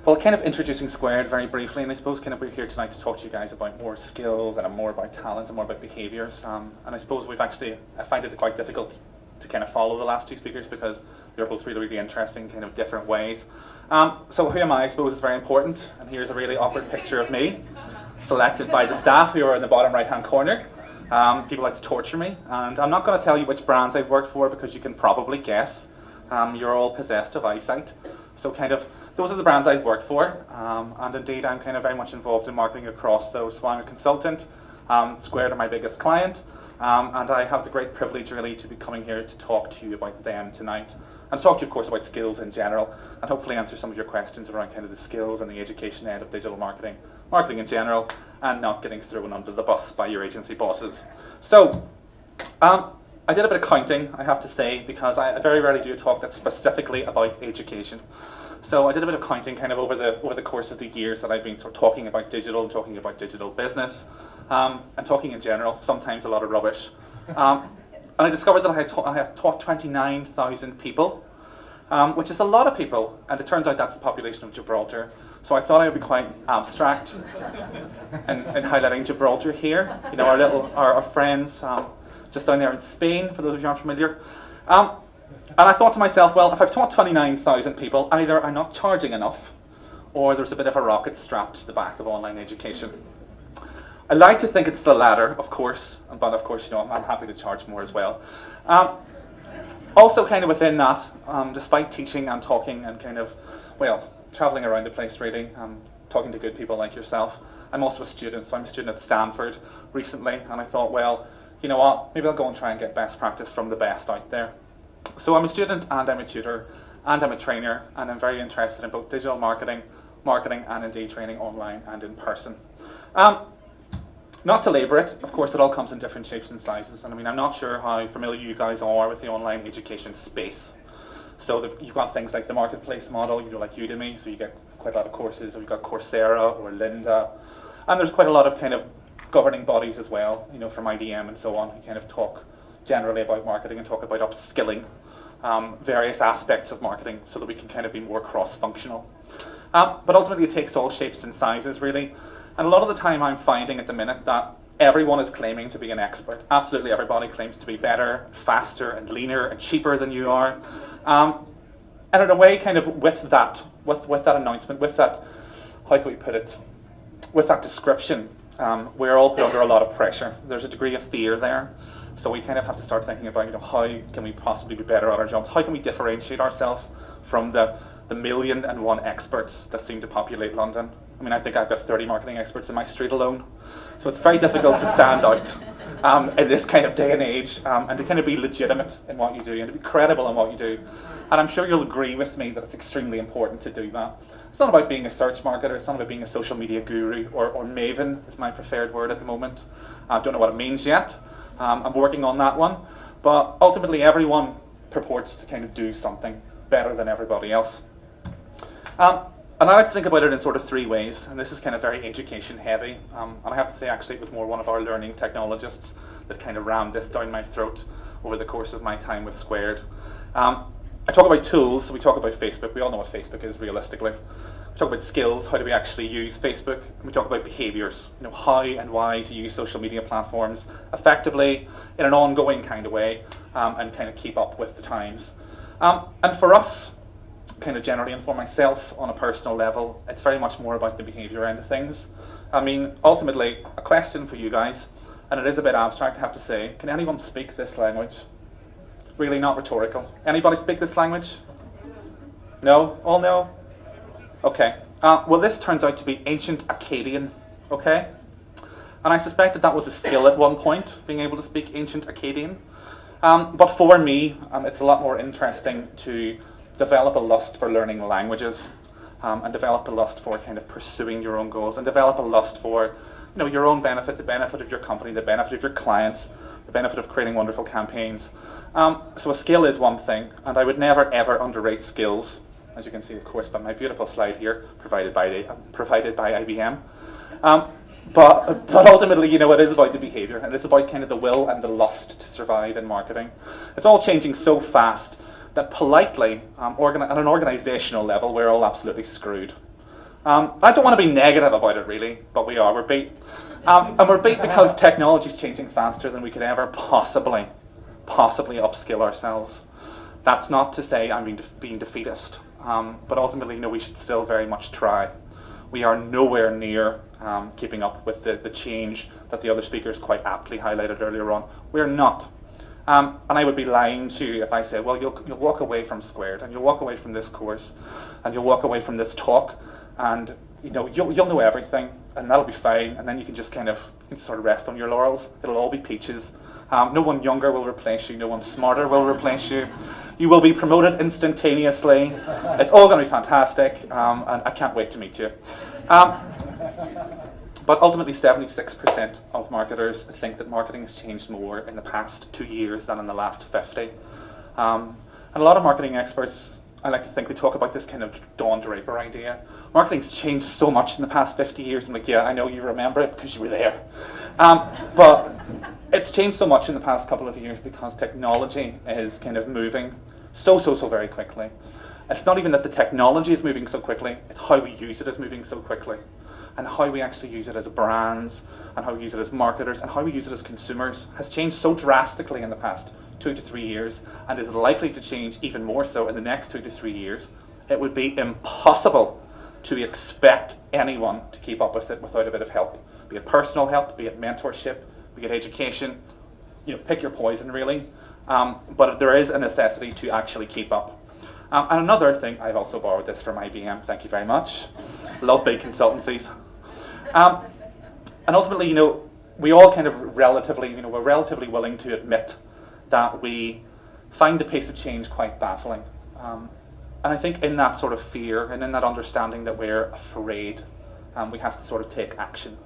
Well, kind of introducing Squared very briefly, and I suppose kind of we're here tonight to talk to you guys about more skills and more about talent and more about behaviours. And I suppose I find it quite difficult to kind of follow the last two speakers because they're both really, really interesting, kind of different ways. So who am I suppose is very important, and here's a really awkward picture of me, selected by the staff who are in the bottom right-hand corner. People like to torture me, and I'm not going to tell you which brands I've worked for because you can probably guess. You're all possessed of eyesight, so kind of those are the brands I've worked for, and indeed I'm kind of very much involved in marketing across those. So I'm a consultant, Squared are my biggest client, and I have the great privilege really to be coming here to talk to you about them tonight. And to talk to you of course about skills in general, and hopefully answer some of your questions around kind of the skills and the education end of digital marketing, marketing in general, and not getting thrown under the bus by your agency bosses. So, I did a bit of counting, I have to say, because I very rarely do a talk that's specifically about education. So I did a bit of counting kind of over the course of the years that I've been sort of talking about digital and talking about digital business, and talking in general, sometimes a lot of rubbish. And I discovered that I had taught 29,000 people, which is a lot of people, and it turns out that's the population of Gibraltar. So I thought I would be quite abstract in highlighting Gibraltar here. You know, our friends just down there in Spain, for those of you who aren't familiar. And I thought to myself, well, if I've taught 29,000 people, either I'm not charging enough, or there's a bit of a rocket strapped to the back of online education. I like to think it's the latter, of course, but of course, you know, I'm happy to charge more as well. Also, kind of within that, despite teaching and talking and kind of, well, traveling around the place really, talking to good people like yourself, I'm also a student, so I'm a student at Stanford recently, and I thought, well, you know what, maybe I'll go and try and get best practice from the best out there. So I'm a student and I'm a tutor and I'm a trainer, and I'm very interested in both digital marketing and indeed training online and in person. Not to labour it, of course it all comes in different shapes and sizes, and I mean I'm not sure how familiar you guys are with the online education space. So you've got things like the marketplace model, you know, like Udemy, so you get quite a lot of courses, or you've got Coursera or Lynda, and there's quite a lot of kind of governing bodies as well, you know, from IDM and so on, who kind of talk generally about marketing and talk about upskilling various aspects of marketing so that we can kind of be more cross-functional. But ultimately it takes all shapes and sizes really, and a lot of the time I'm finding at the minute that everyone is claiming to be an expert. Absolutely everybody claims to be better, faster and leaner and cheaper than you are. And in a way kind of with that announcement, with that, how can we put it, with that description, we're all put under a lot of pressure. There's a degree of fear there. So we kind of have to start thinking about, you know, how can we possibly be better at our jobs? How can we differentiate ourselves from the 1,000,001 experts that seem to populate London? I mean, I think I've got 30 marketing experts in my street alone. So it's very difficult to stand out in this kind of day and age, and to kind of be legitimate in what you do and to be credible in what you do. And I'm sure you'll agree with me that it's extremely important to do that. It's not about being a search marketer, it's not about being a social media guru, or maven is my preferred word at the moment. I don't know what it means yet. I'm working on that one, but ultimately everyone purports to kind of do something better than everybody else. And I like to think about it in sort of three ways, and this is kind of very education heavy, and I have to say actually it was more one of our learning technologists that kind of rammed this down my throat over the course of my time with Squared. I talk about tools, so we talk about Facebook, we all know what Facebook is realistically. We talk about skills, how do we actually use Facebook, and we talk about behaviours, you know, how and why to use social media platforms effectively in an ongoing kind of way, and kind of keep up with the times. And for us, kind of generally, and for myself on a personal level, it's very much more about the behaviour end of things. I mean, ultimately, a question for you guys, and it is a bit abstract I have to say, can anyone speak this language? Really not rhetorical. Anybody speak this language? No? All no? Okay. Well, this turns out to be ancient Akkadian, okay? And I suspect that was a skill at one point, being able to speak ancient Akkadian. But for me, it's a lot more interesting to develop a lust for learning languages, and develop a lust for kind of pursuing your own goals, and develop a lust for, you know, your own benefit, the benefit of your company, the benefit of your clients, the benefit of creating wonderful campaigns. So a skill is one thing, and I would never ever underrate skills, as you can see, of course, by my beautiful slide here, provided by IBM. But ultimately, you know, it is about the behaviour, and it's about kind of the will and the lust to survive in marketing. It's all changing so fast that politely, at an organisational level, we're all absolutely screwed. I don't want to be negative about it really, but we are. We're beat. And we're beat because technology is changing faster than we could ever possibly upskill ourselves. That's not to say I'm being defeatist, but ultimately, we should still very much try. We are nowhere near keeping up with the change that the other speakers quite aptly highlighted earlier on. We're not. And I would be lying to you if I said, well, you'll walk away from Squared, and you'll walk away from this course, and you'll walk away from this talk, and you'll know everything, and that'll be fine, and then you can just kind of sort of rest on your laurels. It'll all be peaches. No one younger will replace you. No one smarter will replace you. You will be promoted instantaneously. It's all going to be fantastic, and I can't wait to meet you. But ultimately, 76% of marketers think that marketing has changed more in the past 2 years than in the last 50. And a lot of marketing experts, I like to think, they talk about this kind of Dawn Draper idea. Marketing's changed so much in the past 50 years. I'm like, yeah, I know you remember it because you were there. But it's changed so much in the past couple of years because technology is kind of moving so very quickly. It's not even that the technology is moving so quickly, it's how we use it is moving so quickly. And how we actually use it as brands, and how we use it as marketers, and how we use it as consumers has changed so drastically in the past 2 to 3 years, and is likely to change even more so in the next 2 to 3 years. It would be impossible to expect anyone to keep up with it without a bit of help. Be it personal help, be it mentorship, be it education, pick your poison really. But there is a necessity to actually keep up. And another thing, I've also borrowed this from IBM, thank you very much. Love big consultancies. And ultimately, we all kind of we're relatively willing to admit that we find the pace of change quite baffling. And I think in that sort of fear and in that understanding that we're afraid, we have to sort of take action.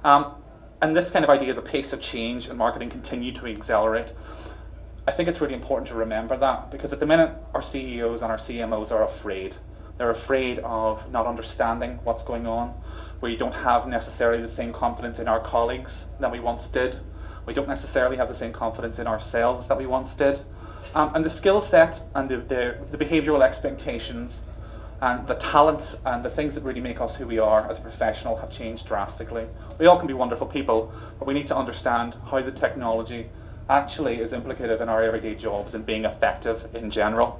And this kind of idea, the pace of change in marketing continue to accelerate. I think it's really important to remember that, because at the minute our CEOs and our CMOs are afraid. They're afraid of not understanding what's going on. We don't have necessarily the same confidence in our colleagues that we once did. We don't necessarily have the same confidence in ourselves that we once did. And the skill set and the behavioral expectations and the talents and the things that really make us who we are as a professional have changed drastically. We all can be wonderful people, but we need to understand how the technology actually is implicative in our everyday jobs and being effective in general.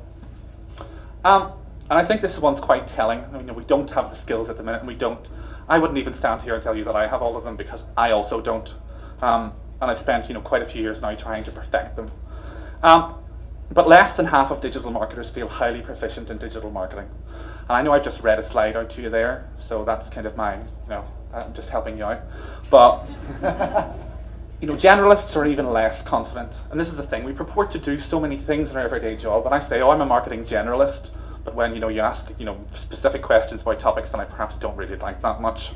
And I think this one's quite telling. We don't have the skills at the minute, and I wouldn't even stand here and tell you that I have all of them, because I also don't. And I've spent quite a few years now trying to perfect them. But less than half of digital marketers feel highly proficient in digital marketing. And I know I've just read a slide out to you there, so that's kind of my, I'm just helping you out. But generalists are even less confident. And this is the thing, we purport to do so many things in our everyday job, and I say, I'm a marketing generalist. But when you ask specific questions about topics that I perhaps don't really like that much,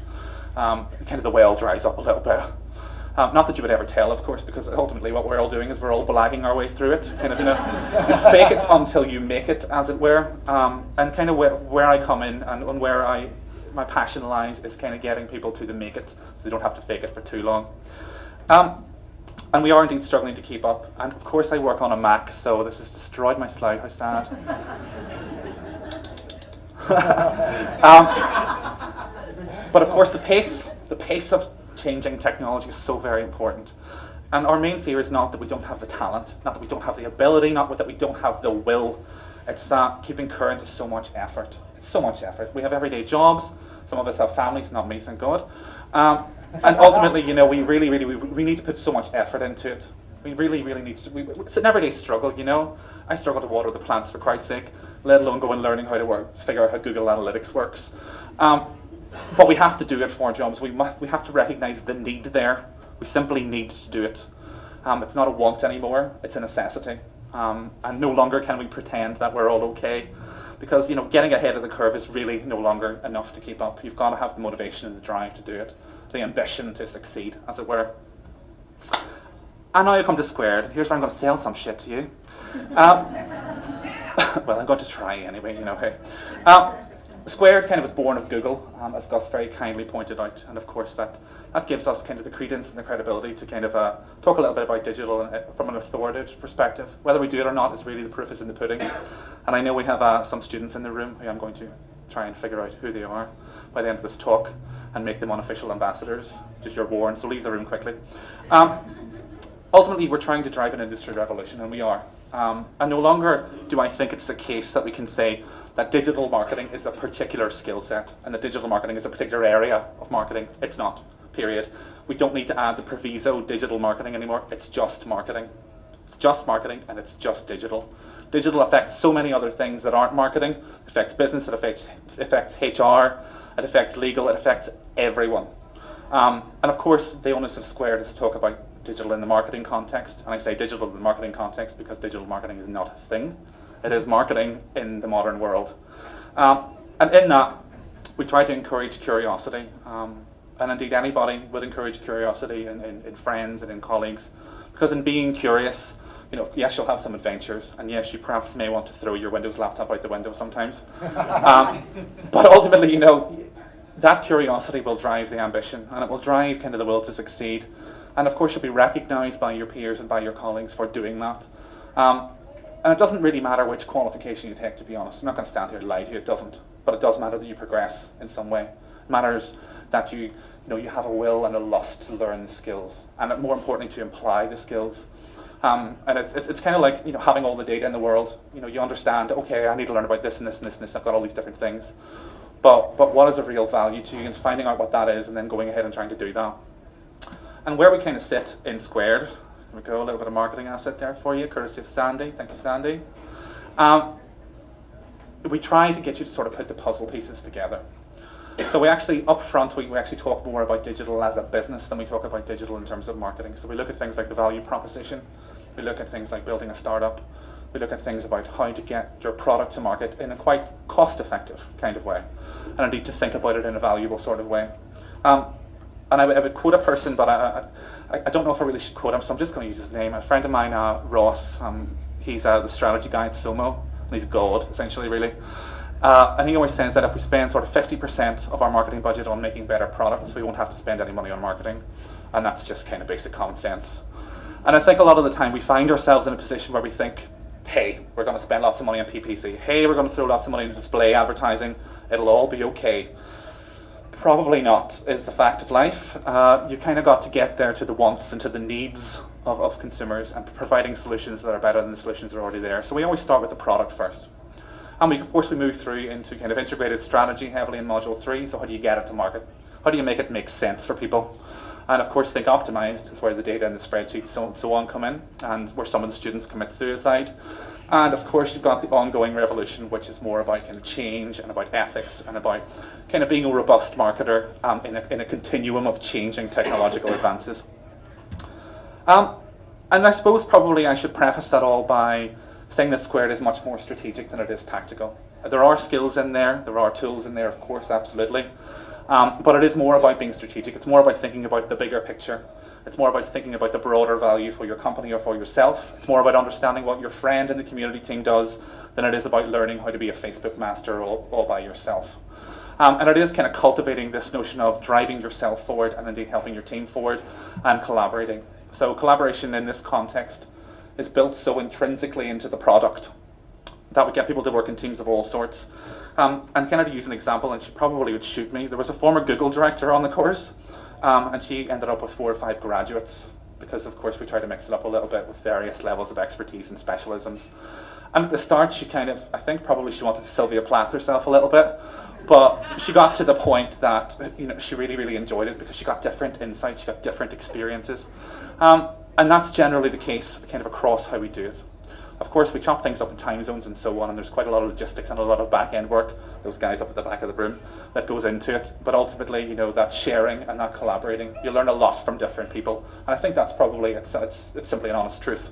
kind of the well dries up a little bit. Not that you would ever tell, of course, because ultimately what we're all doing is we're all blagging our way through it. Kind of, you fake it until you make it, as it were. And kind of where I come in and where my passion lies is kind of getting people to the make it, so they don't have to fake it for too long. And we are indeed struggling to keep up. And of course I work on a Mac, so this has destroyed my slide, how sad. But of course the pace of changing technology is so very important. And our main fear is not that we don't have the talent, not that we don't have the ability, not that we don't have the will. It's that keeping current is so much effort. It's so much effort. We have everyday jobs. Some of us have families, not me, thank God. And ultimately, we need to put so much effort into it. We really need to. It's an everyday struggle, I struggle to water the plants, for Christ's sake, let alone go and learning how to figure out how Google Analytics works. But we have to do it for our jobs. We have to recognise the need there. We simply need to do it. It's not a want anymore, it's a necessity. And no longer can we pretend that we're all okay. Because getting ahead of the curve is really no longer enough to keep up. You've got to have the motivation and the drive to do it. The ambition to succeed, as it were. And now you come to Squared. Here's where I'm going to sell some shit to you. Well, I'm going to try anyway, hey. Squared kind of was born of Google, as Gus very kindly pointed out, and of course that gives us kind of the credence and the credibility to kind of talk a little bit about digital from an authoritative perspective. Whether we do it or not is really the proof is in the pudding. And I know we have some students in the room who I'm going to try and figure out who they are by the end of this talk and make them unofficial ambassadors. Just you're warned, so leave the room quickly. Ultimately, we're trying to drive an industry revolution, and we are. And no longer do I think it's the case that we can say that digital marketing is a particular skill set and that digital marketing is a particular area of marketing. It's not, period. We don't need to add the proviso digital marketing anymore. It's just marketing. It's just marketing and it's just digital. Digital affects so many other things that aren't marketing. It affects business, it affects HR, it affects legal, it affects everyone. And of course, the onus of Squared is to talk about digital in the marketing context. And I say digital in the marketing context because digital marketing is not a thing. It is marketing in the modern world. And in that, we try to encourage curiosity. And indeed, anybody would encourage curiosity in friends and in colleagues. Because in being curious, yes, you'll have some adventures. And yes, you perhaps may want to throw your Windows laptop out the window sometimes. But ultimately, that curiosity will drive the ambition. And it will drive kind of the will to succeed. And of course, you'll be recognized by your peers and by your colleagues for doing that. And it doesn't really matter which qualification you take, to be honest. I'm not going to stand here and lie to you, it doesn't. But it does matter that you progress in some way. It matters that you have a will and a lust to learn the skills. And more importantly, to apply the skills. And it's kind of like having all the data in the world. You understand, okay, I need to learn about this and this and this and this. I've got all these different things. But what is of real value to you? And finding out what that is and then going ahead and trying to do that. And where we kind of sit in Squared, there we go, a little bit of marketing asset there for you, courtesy of Sandy. Thank you, Sandy. We try to get you to sort of put the puzzle pieces together. So we actually, up front, we actually talk more about digital as a business than we talk about digital in terms of marketing. So we look at things like the value proposition. We look at things like building a startup. We look at things about how to get your product to market in a quite cost-effective kind of way. And indeed to think about it in a valuable sort of way. And I would quote a person, but I don't know if I really should quote him, so I'm just going to use his name. A friend of mine, Ross, he's the strategy guy at Somo, and he's God, essentially, really. And he always says that if we spend sort of 50% of our marketing budget on making better products, we won't have to spend any money on marketing. And that's just kind of basic common sense. And I think a lot of the time we find ourselves in a position where we think, hey, we're going to spend lots of money on PPC. Hey, we're going to throw lots of money into display advertising. It'll all be okay. Probably not, is the fact of life. You kind of got to get there to the wants and to the needs of consumers and providing solutions that are better than the solutions that are already there. So we always start with the product first. And of course we move through into kind of integrated strategy heavily in Module 3. So how do you get it to market? How do you make it make sense for people? And of course think optimized is where the data and the spreadsheets and so on come in, and where some of the students commit suicide. And of course you've got the ongoing revolution, which is more about kind of change and about ethics and about kind of being a robust marketer in a continuum of changing technological advances. And I suppose probably I should preface that all by saying that Squared is much more strategic than it is tactical. There are skills in there are tools in there, of course, absolutely. But it is more about being strategic. It's more about thinking about the bigger picture. It's more about thinking about the broader value for your company or for yourself. It's more about understanding what your friend in the community team does than it is about learning how to be a Facebook master all by yourself. And it is kind of cultivating this notion of driving yourself forward and indeed helping your team forward and collaborating. So collaboration in this context is built so intrinsically into the product that we get people to work in teams of all sorts. And kind of to use an example, and she probably would shoot me, there was a former Google director on the course, and she ended up with 4 or 5 graduates because, of course, we try to mix it up a little bit with various levels of expertise and specialisms. And at the start, she kind of, I think probably she wanted to Sylvia Plath herself a little bit, but she got to the point that she really, really enjoyed it because she got different insights, she got different experiences. And that's generally the case kind of across how we do it. Of course, we chop things up in time zones and so on, and there's quite a lot of logistics and a lot of back-end work, those guys up at the back of the room, that goes into it. But ultimately, that sharing and that collaborating, you learn a lot from different people. And I think that's probably, it's simply an honest truth.